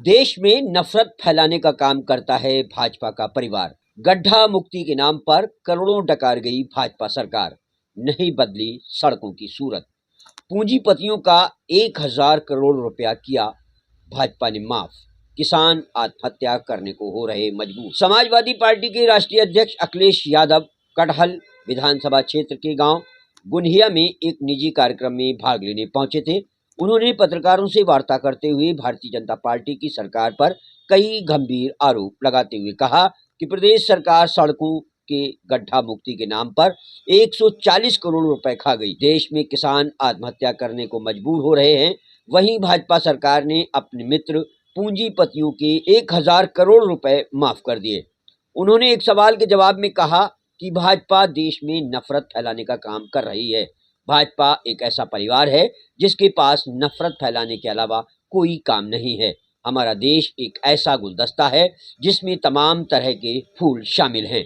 देश में नफरत फैलाने का काम करता है भाजपा का परिवार। गड्ढा मुक्ति के नाम पर करोड़ों डकार गई भाजपा सरकार, नहीं बदली सड़कों की सूरत। पूंजीपतियों का 1000 करोड़ रुपया किया भाजपा ने माफ, किसान आत्महत्या करने को हो रहे मजबूर। समाजवादी पार्टी के राष्ट्रीय अध्यक्ष अखिलेश यादव कटहल विधानसभा क्षेत्र के गांव गुनहिया में एक निजी कार्यक्रम में भाग लेने पहुंचे थे। उन्होंने पत्रकारों से वार्ता करते हुए भारतीय जनता पार्टी की सरकार पर कई गंभीर आरोप लगाते हुए कहा कि प्रदेश सरकार सड़कों के गड्ढा मुक्ति के नाम पर 140 करोड़ रुपए खा गई। देश में किसान आत्महत्या करने को मजबूर हो रहे हैं। वहीं भाजपा सरकार ने अपने मित्र पूंजीपतियों के 1000 करोड़ रुपए माफ कर दिए। उन्होंने एक सवाल के जवाब में कहा कि भाजपा देश में नफरत फैलाने का काम कर रही है। भाजपा एक ऐसा परिवार है जिसके पास नफरत फैलाने के अलावा कोई काम नहीं है। हमारा देश एक ऐसा गुलदस्ता है जिसमें तमाम तरह के फूल शामिल हैं।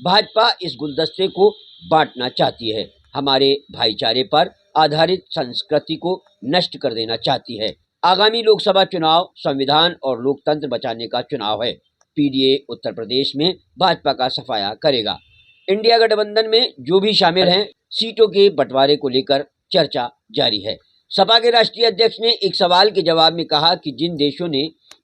भाजपा इस गुलदस्ते को बांटना चाहती है, हमारे भाईचारे पर आधारित संस्कृति को नष्ट कर देना चाहती है। आगामी लोकसभा चुनाव संविधान और लोकतंत्र बचाने का चुनाव है। पीडीए उत्तर प्रदेश में भाजपा का सफाया करेगा। इंडिया गठबंधन में जो भी शामिल हैं, सीटों के बंटवारे को लेकर चर्चा जारी है। सपा के राष्ट्रीय अध्यक्ष ने एक सवाल के जवाब में कहा कि जिन देशों ने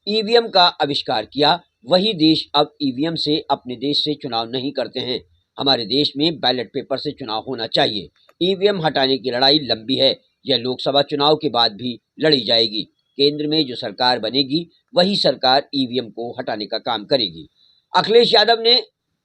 ईवीएम का आविष्कार किया, वही देश अब ईवीएम से अपने देश से चुनाव नहीं करते हैं। हमारे देश में बैलेट पेपर से चुनाव होना चाहिए। ईवीएम हटाने की लड़ाई लंबी है, यह लोकसभा चुनाव के बाद भी लड़ी जाएगी। केंद्र में जो सरकार बनेगी, वही सरकार ईवीएम को हटाने का काम करेगी। अखिलेश यादव ने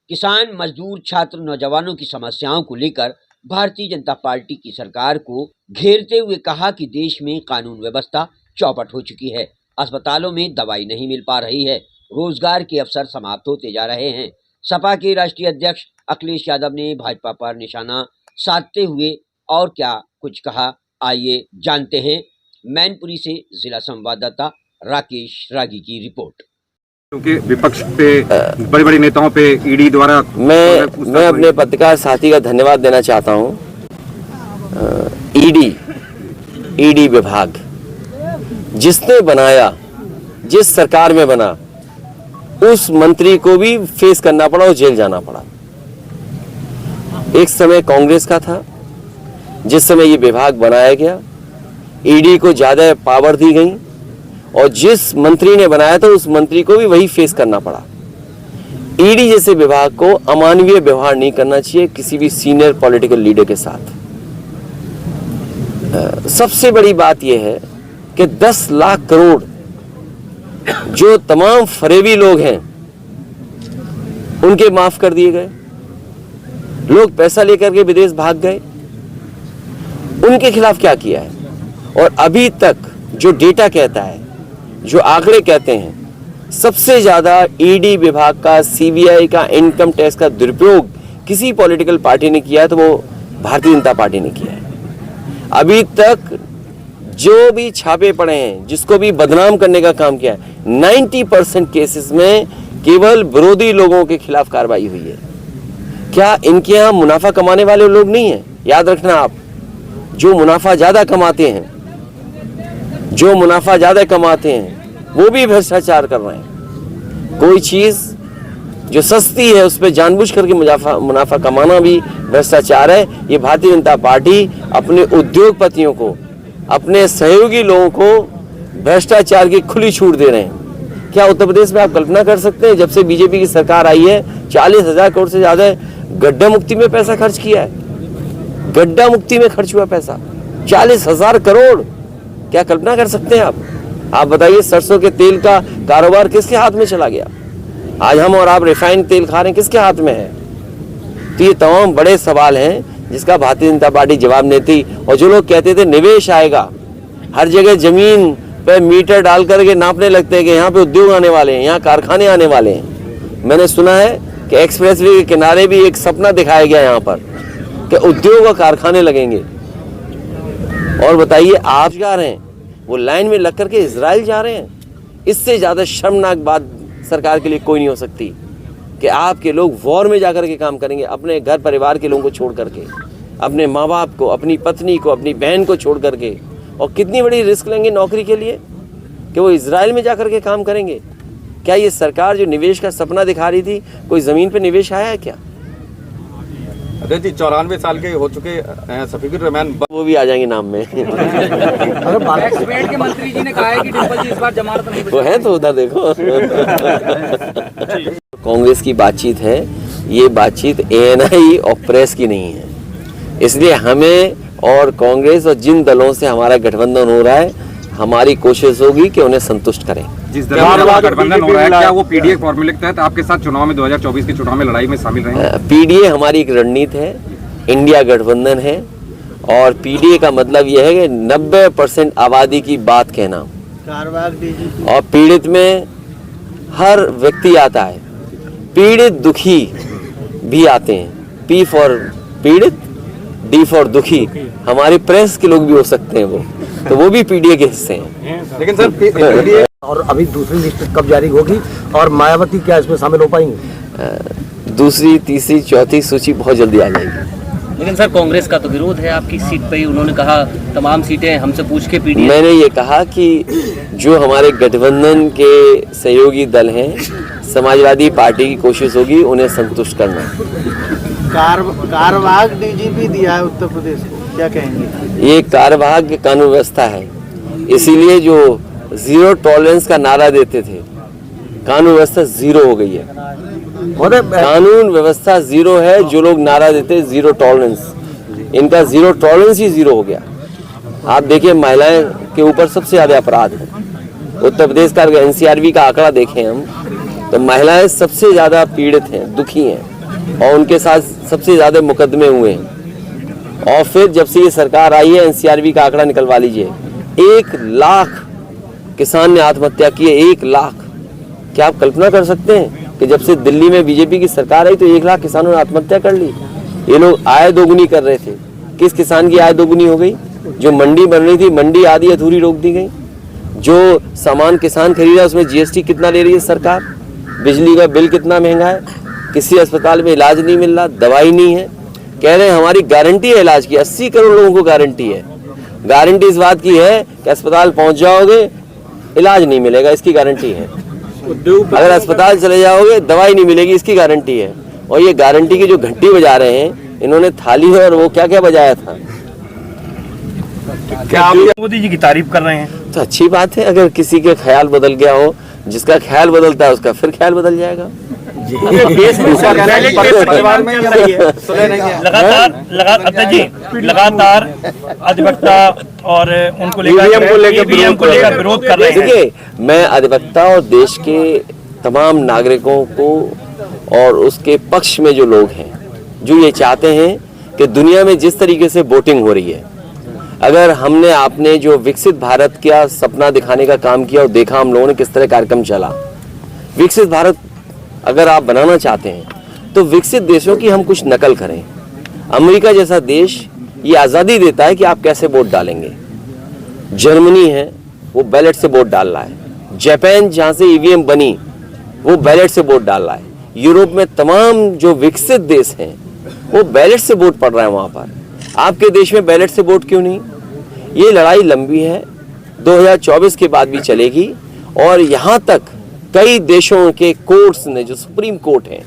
किसान, मजदूर, छात्र, नौजवानों की समस्याओं को लेकर भारतीय जनता पार्टी की सरकार को घेरते हुए कहा कि देश में कानून व्यवस्था चौपट हो चुकी है। अस्पतालों में दवाई नहीं मिल पा रही है, रोजगार के अवसर समाप्त होते जा रहे हैं। सपा के राष्ट्रीय अध्यक्ष अखिलेश यादव ने भाजपा पर निशाना साधते हुए और क्या कुछ कहा, आइए जानते हैं। मैनपुरी से जिला संवाददाता राकेश रागी की रिपोर्ट। क्योंकि विपक्ष पे बड़े बड़े नेताओं पे ईडी द्वारा मैं अपने पत्रकार साथी का धन्यवाद देना चाहता हूं। ईडी विभाग जिसने बनाया, जिस सरकार में बना, उस मंत्री को भी फेस करना पड़ा और जेल जाना पड़ा। एक समय कांग्रेस का था, जिस समय ये विभाग बनाया गया, ईडी को ज्यादा पावर दी गई और जिस मंत्री ने बनाया था उस मंत्री को भी वही फेस करना पड़ा। ईडी जैसे विभाग को अमानवीय व्यवहार नहीं करना चाहिए किसी भी सीनियर पॉलिटिकल लीडर के साथ। सबसे बड़ी बात यह है कि 10 लाख करोड़ जो तमाम फरेबी लोग हैं उनके माफ कर दिए गए। लोग पैसा लेकर के विदेश भाग गए, उनके खिलाफ क्या किया है? और अभी तक जो डेटा कहता है, जो आंकड़े कहते हैं, सबसे ज्यादा ईडी विभाग का, सीबीआई का, इनकम टैक्स का दुरुपयोग किसी पॉलिटिकल पार्टी ने किया है तो वो भारतीय जनता पार्टी ने किया है। अभी तक जो भी छापे पड़े हैं, जिसको भी बदनाम करने का काम किया है, 90% केसेस में केवल विरोधी लोगों के खिलाफ कार्रवाई हुई है। क्या इनके यहाँ मुनाफा कमाने वाले लोग नहीं है? याद रखना आप, जो मुनाफा ज्यादा कमाते हैं, वो भी भ्रष्टाचार कर रहे हैं। कोई चीज जो सस्ती है उस पर जानबूझ करके मुनाफा कमाना भी भ्रष्टाचार है। ये भारतीय जनता पार्टी अपने उद्योगपतियों को, अपने सहयोगी लोगों को भ्रष्टाचार की खुली छूट दे रहे हैं। क्या उत्तर प्रदेश में आप कल्पना कर सकते हैं, जब से बीजेपी की सरकार आई है 40,000 करोड़ से ज्यादा गड्ढा मुक्ति में पैसा खर्च किया है। गड्ढा मुक्ति में खर्च हुआ पैसा 40,000 करोड़। क्या कल्पना कर सकते हैं आप बताइए, सरसों के तेल का कारोबार किसके हाथ में चला गया? आज हम और आप रिफाइंड तेल खा रहे हैं, किसके हाथ में है? तो ये तमाम बड़े सवाल हैं जिसका भारतीय जनता पार्टी जवाब नहीं देती। और जो लोग कहते थे निवेश आएगा, हर जगह जमीन पे मीटर डाल करके नापने लगते हैं कि यहाँ पे उद्योग आने वाले हैं, यहाँ कारखाने आने वाले हैं। मैंने सुना है कि एक्सप्रेसवे के किनारे भी एक सपना दिखाया गया यहाँ पर कि उद्योग और कारखाने लगेंगे। और बताइए, आप जा रहे हैं, वो लाइन में लग करके इजराइल जा रहे हैं। इससे ज्यादा शर्मनाक बात सरकार के लिए कोई नहीं हो सकती कि आपके लोग वॉर में जाकर के काम करेंगे, अपने घर परिवार के लोगों को छोड़ करके, अपने माँ बाप को, अपनी पत्नी को, अपनी बहन को छोड़ करके। और कितनी बड़ी रिस्क लेंगे नौकरी के लिए? कि वो इजराइल में जाकर के काम करेंगे? क्या ये सरकार जो निवेश का सपना दिखा रही थी, कोई ज़मीन पे निवेश आया है क्या? अध्यक्ष जी 94 साल के हो चुके सफीकुर रहमान वो भी आ जाएंगे नाम में। के मंत्री जी ने कहा है कि डिम्पल जी इस बार जमानत नहीं वो है तो उधर देखो। कांग्रेस की बातचीत है, ये बातचीत ANI और प्रेस की नहीं है। इसलिए हमें और कांग्रेस और जिन दलों से हमारा गठबंधन हो रहा है, हमारी कोशिश होगी कि उन्हें संतुष्ट करें। जिस दल का गठबंधन हो रहा है, क्या वो PDA फॉर्मूले के तहत आपके साथ चुनाव में 2024 के चुनाव में लड़ाई में शामिल रहेंगे? PDA हमारी एक रणनीति है, इंडिया गठबंधन है, और PDA का मतलब यह है कि 90% आबादी की बात कहना, और पीड़ित में हर व्यक्ति आता है, पीड़ित दुखी भी आते हैं। P फॉर पीड़ित, D फॉर दुखी, हमारे प्रेस के लोग भी हो सकते हैं तो वो भी PDA के हिस्से हैं। लेकिन सर PDA और अभी दूसरी लिस्ट कब जारी होगी और मायावती क्या इसमें शामिल हो पाएंगी? दूसरी, तीसरी, चौथी सूची बहुत जल्दी आ जाएगी। लेकिन सर कांग्रेस का तो विरोध है आपकी सीट पे ही, उन्होंने कहा तमाम सीटें हमसे पूछ के PDA। मैंने ये कहा कि जो हमारे गठबंधन के सहयोगी दल हैं, समाजवादी पार्टी की कोशिश होगी उन्हें संतुष्ट करना। कारवाग DGP दिया है उत्तर प्रदेश को, क्या कहेंगे? ये कारवाग कानून व्यवस्था है, इसीलिए जो जीरो टॉलरेंस का नारा देते थे, कानून व्यवस्था जीरो हो गई है। कानून व्यवस्था जीरो है, जो लोग नारा देते जीरो टॉलरेंस, इनका जीरो टॉलरेंस ही जीरो हो गया। आप देखिए महिलाएं के ऊपर सबसे ज्यादा अपराध है। उत्तर प्रदेश का NCRB का आंकड़ा देखें हम, तो महिलाएं सबसे ज्यादा पीड़ित हैं, दुखी हैं, और उनके साथ सबसे ज्यादा मुकदमे हुए हैं। और फिर जब से ये सरकार आई है, NCRB का आंकड़ा निकलवा लीजिए, 1 लाख किसान ने आत्महत्या की है। 1 लाख। क्या आप कल्पना कर सकते हैं कि जब से दिल्ली में BJP की सरकार आई तो 1 लाख किसानों ने आत्महत्या कर ली? ये लोग आय दोगुनी कर रहे थे। किस किसान की आय दोगुनी हो गई? जो मंडी बन रही थी, मंडी आधी अधूरी रोक दी गई। जो सामान किसान खरीदा उसमें GST कितना ले रही है सरकार? बिजली का बिल कितना महंगा है? किसी अस्पताल में इलाज नहीं मिल रहा, दवाई नहीं है। कह रहे हैं हमारी गारंटी है इलाज की, 80 करोड़ लोगों को गारंटी है। गारंटी इस बात की है कि अस्पताल पहुंच जाओगे, इलाज नहीं मिलेगा, इसकी गारंटी है। अगर अस्पताल चले जाओगे, दवाई नहीं मिलेगी, इसकी गारंटी है। और ये गारंटी की जो घंटी बजा रहे हैं, इन्होंने थाली और वो क्या क्या बजाया था। क्या आप मोदी जी की तारीफ कर रहे हैं? तो अच्छी बात है, अगर किसी के ख्याल बदल गया हो, जिसका ख्याल बदलता है उसका फिर ख्याल बदल जाएगा। लगातार अधिवक्ता और उनको लेकर विरोध कर रहे हैं। देखिए, मैं अधिवक्ता और देश के तमाम नागरिकों को और उसके पक्ष में जो लोग हैं, जो ये चाहते हैं कि दुनिया में जिस तरीके से वोटिंग हो रही है, अगर हमने आपने जो विकसित भारत का सपना दिखाने का काम किया और देखा हम लोगों ने किस तरह कार्यक्रम चला, विकसित भारत अगर आप बनाना चाहते हैं तो विकसित देशों की हम कुछ नकल करें। अमेरिका जैसा देश ये आज़ादी देता है कि आप कैसे वोट डालेंगे। जर्मनी है, वो बैलेट से वोट डाल रहा है। जापान जहाँ से EVM बनी, वो बैलेट से वोट डाल रहा है। यूरोप में तमाम जो विकसित देश हैं, वो बैलेट से वोट पड़ रहा है वहाँ पर। आपके देश में बैलेट से वोट क्यों नहीं? ये लड़ाई लंबी है, 2024 के बाद भी चलेगी। और यहाँ तक कई देशों के कोर्ट्स ने, जो सुप्रीम कोर्ट हैं,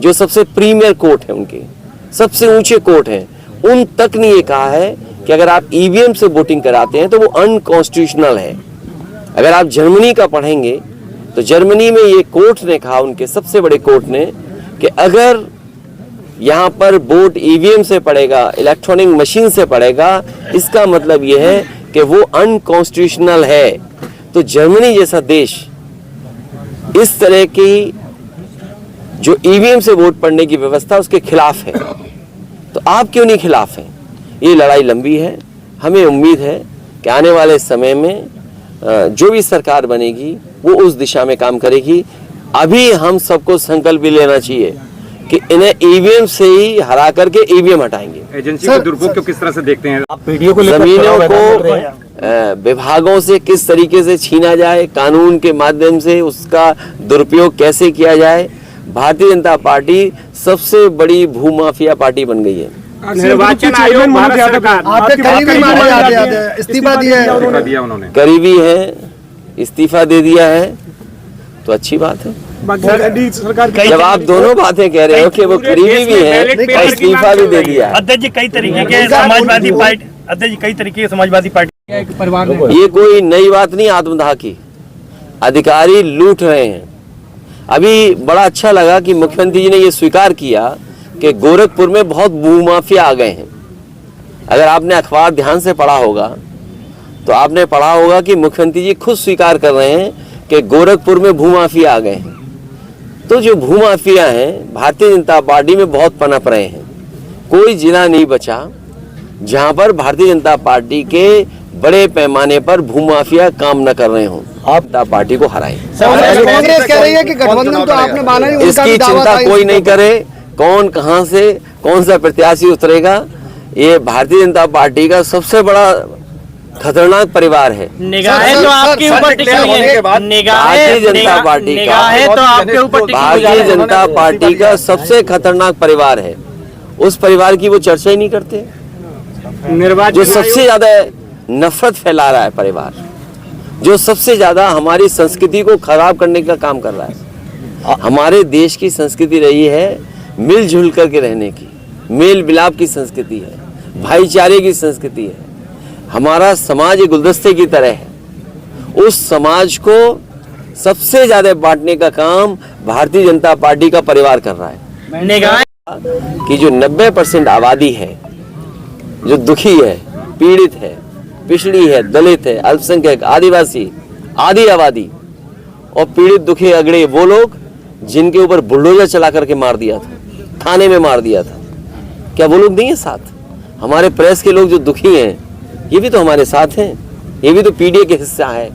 जो सबसे प्रीमियर कोर्ट है, उनके सबसे ऊंचे कोर्ट हैं, उन तक ने ये कहा है कि अगर आप EVM से वोटिंग कराते हैं तो वो अनकॉन्स्टिट्यूशनल है। अगर आप जर्मनी का पढ़ेंगे तो जर्मनी में ये कोर्ट ने कहा, उनके सबसे बड़े कोर्ट ने, कि अगर यहाँ पर वोट EVM से पड़ेगा, इलेक्ट्रॉनिक मशीन से पड़ेगा, इसका मतलब ये है कि वो अनकॉन्स्टिट्यूशनल है। तो जर्मनी जैसा देश इस तरह की जो EVM से वोट पड़ने की व्यवस्था, उसके खिलाफ है। तो आप क्यों नहीं खिलाफ हैं? ये लड़ाई लंबी है। हमें उम्मीद है कि आने वाले समय में जो भी सरकार बनेगी वो उस दिशा में काम करेगी। अभी हम सबको संकल्प भी लेना चाहिए कि इन्हें EVM से ही हरा करके EVM हटाएंगे। एजेंसी के दुरुपयोग को किस तरह से देखते हैं? आप PDA को लेकर जमीनों चुनाव मैदान में रहे को विभागों से किस तरीके से छीना जाए, कानून के माध्यम से उसका दुरुपयोग कैसे किया जाए। भारतीय जनता पार्टी सबसे बड़ी भूमाफिया पार्टी बन गई है। निर्वाचन आयोग भारत सरकार आपके करीबी माने जाते हैं, इस्तीफा दिया है दिया उन्होंने। करीबी है, इस्तीफा दे दिया है तो अच्छी बात है। सरकार जब आप दोनों बातें कह रहे हो कि वो करीबी भी है और इस्तीफा भी दे दिया है, अध्यक्ष जी कई तरीके के समाजवादी पार्टी, अध्यक्ष जी कई तरीके के समाजवादी पार्टी ये कोई नई बात नहीं आत्मदाह की। अधिकारी लूट रहे हैं। अभी बड़ा अच्छा लगा कि मुख्यमंत्री जी ने ये स्वीकार किया कि गोरखपुर में बहुत भूमाफिया आ गए हैं। अगर आपने अखबार ध्यान से पढ़ा होगा तो आपने पढ़ा होगा कि मुख्यमंत्री जी खुद स्वीकार कर रहे हैं कि गोरखपुर में भूमाफिया आ गए हैं। तो जो भूमाफिया हैं भारतीय जनता पार्टी में बहुत पनप रहे हैं। कोई जिला नहीं बचा जहां पर भारतीय जनता पार्टी के बड़े पैमाने पर भूमाफिया काम न कर रहे हों। आप जनता पार्टी को हराएं। कांग्रेस कह रही है कि गठबंधन तो आपने माना ही, उनका इसकी भी दावा चिंता था कोई इस नहीं करे, कौन कहां से कौन सा प्रत्याशी उतरेगा। ये भारतीय जनता पार्टी का सबसे बड़ा खतरनाक परिवार है। निगाहें तो आपके ऊपर टिकी हुई है। भारतीय जनता पार्टी का तो आपके ऊपर टिकी हुई भारतीय है। जनता पार्टी का सबसे खतरनाक परिवार है। उस परिवार की वो चर्चा ही नहीं करते। जो सबसे ज्यादा नफरत फैला रहा है परिवार, जो सबसे ज्यादा हमारी संस्कृति को खराब करने का काम कर रहा है। हमारे देश की संस्कृति रही है मिलजुल करके रहने की, मेल मिलाप की संस्कृति है, भाईचारे की संस्कृति है। हमारा समाज एक गुलदस्ते की तरह है। उस समाज को सबसे ज्यादा बांटने का काम भारतीय जनता पार्टी का परिवार कर रहा है। निगाहें कि जो 90% आबादी है, जो दुखी है, पीड़ित है, पिछड़ी है, दलित है, अल्पसंख्यक, आदिवासी, आदि आबादी और पीड़ित दुखी अगड़े वो लोग जिनके ऊपर बुलडोजर चला करके मार दिया था, थाने में मार दिया था, क्या वो लोग नहीं है साथ? हमारे प्रेस के लोग जो दुखी हैं ये भी तो हमारे साथ हैं, ये भी तो पीडीए के हिस्सा है।